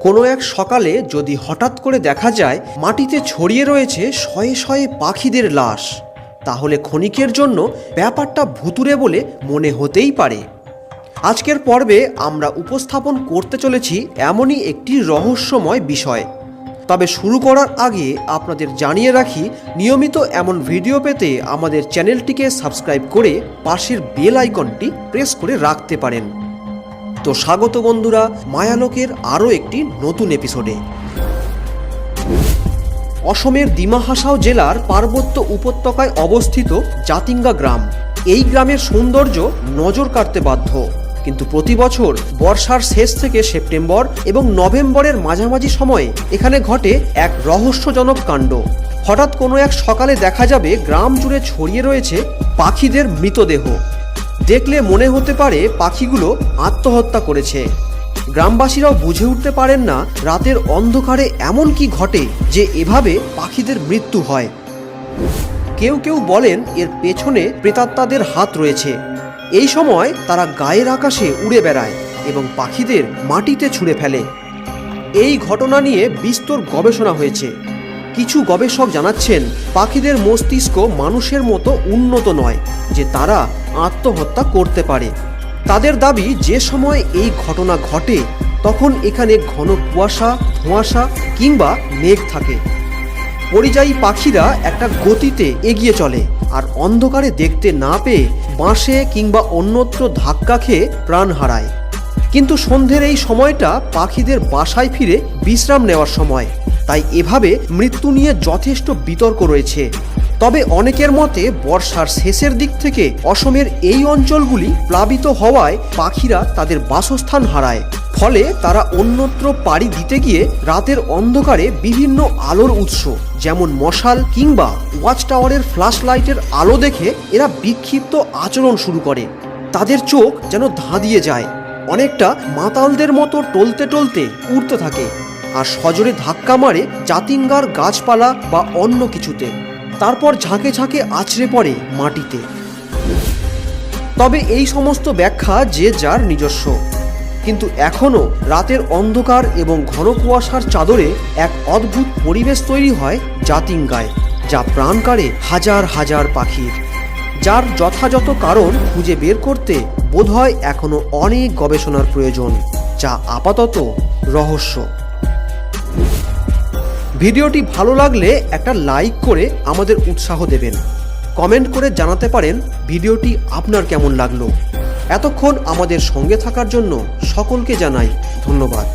কোনো এক সকালে যদি হঠাৎ করে দেখা যায় মাটিতে ছড়িয়ে রয়েছে শয়ে শয়ে পাখিদের লাশ, তাহলে ক্ষণিকের জন্য ব্যাপারটা ভুতুড়ে বলে মনে হতেই পারে। আজকের পর্বে আমরা উপস্থাপন করতে চলেছি এমনই একটি রহস্যময় বিষয়। তবে শুরু করার আগে আপনাদের জানিয়ে রাখি, নিয়মিত এমন ভিডিও পেতে আমাদের চ্যানেলটিকে সাবস্ক্রাইব করে পাশের বেল আইকনটি প্রেস করে রাখতে পারেন। তো স্বাগত বন্ধুরা মায়ালোকের আরও একটি নতুন এপিসোডে। অসমের ডিমা হাসাও জেলার পার্বত্য উপত্যকায় অবস্থিত জাতিঙ্গা গ্রাম। এই গ্রামের সৌন্দর্য নজর কাড়তে বাধ্য, কিন্তু প্রতি বছর বর্ষার শেষ থেকে সেপ্টেম্বর এবং নভেম্বরের মাঝামাঝি সময়ে এখানে ঘটে এক রহস্যজনক কাণ্ড। হঠাৎ কোনো এক সকালে দেখা যাবে গ্রাম জুড়ে ছড়িয়ে রয়েছে পাখিদের মৃতদেহ। দেখলে মনে হতে পারে পাখিগুলো আত্মহত্যা করেছে। গ্রামবাসীরাও বুঝে উঠতে পারেন না রাতের অন্ধকারে এমন কি ঘটে যে এভাবে পাখিদের মৃত্যু হয়। কেউ কেউ বলেন এর পেছনে প্রেতাত্মাদের হাত রয়েছে। এই সময় তারা গায়ের আকাশে উড়ে বেড়ায় এবং পাখিদের মাটিতে ছুঁড়ে ফেলে। এই ঘটনা নিয়ে বিস্তর গবেষণা হয়েছে। কিছু গবেষক জানাচ্ছেন পাখিদের মস্তিষ্ক মানুষের মতো উন্নত নয় যে তারা আত্মহত্যা করতে পারে। তাদের দাবি, যে সময় এই ঘটনা ঘটে তখন এখানে ঘন কুয়াশা, ধোঁয়াশা কিংবা মেঘ থাকে। পরিযায়ী পাখিরা একটা গতিতে এগিয়ে চলে আর অন্ধকারে দেখতে না পেয়ে বাঁশে কিংবা অন্যত্র ধাক্কা খেয়ে প্রাণ হারায়। কিন্তু সন্ধ্যের এই সময়টা পাখিদের বাসায় ফিরে বিশ্রাম নেওয়ার সময়, তাই এভাবে মৃত্যু নিয়ে যথেষ্ট বিতর্ক রয়েছে। তবে অনেকের মতে বর্ষার শেষের দিক থেকে অসমের এই অঞ্চলগুলি প্লাবিত হওয়ায় পাখিরা তাদের বাসস্থান হারায়। ফলে তারা অন্যত্র পাড়ি দিতে গিয়ে রাতের অন্ধকারে বিভিন্ন আলোর উৎস যেমন মশাল কিংবা ওয়াচ টাওয়ারের ফ্ল্যাশ লাইটের আলো দেখে এরা বিক্ষিপ্ত আচরণ শুরু করে। তাদের চোখ যেন ধাঁধিয়ে যায়, অনেকটা মাতালদের মতো টলতে টলতে উড়তে থাকে আর সজোরে ধাক্কা মারে জাতিঙ্গার গাছপালা বা অন্য কিছুতে। তারপর ঝাঁকে ঝাঁকে আছড়ে পড়ে মাটিতে। তবে এই সমস্ত ব্যাখ্যা যে যার নিজস্ব, কিন্তু এখনও রাতের অন্ধকার এবং ঘন কুয়াশার চাদরে এক অদ্ভুত পরিবেশ তৈরি হয় জাতিঙ্গায়, যা প্রাণ কাড়ে হাজার হাজার পাখির। যার যথাযথ কারণ খুঁজে বের করতে বোধহয় এখনও অনেক গবেষণার প্রয়োজন, যা আপাতত রহস্য। ভিডিওটি ভালো লাগলে একটা লাইক করে আমাদের উৎসাহ দেবেন। কমেন্ট করে জানাতে পারেন ভিডিওটি আপনার কেমন লাগলো। এতক্ষণ আমাদের সঙ্গে থাকার জন্য সকলকে জানাই ধন্যবাদ।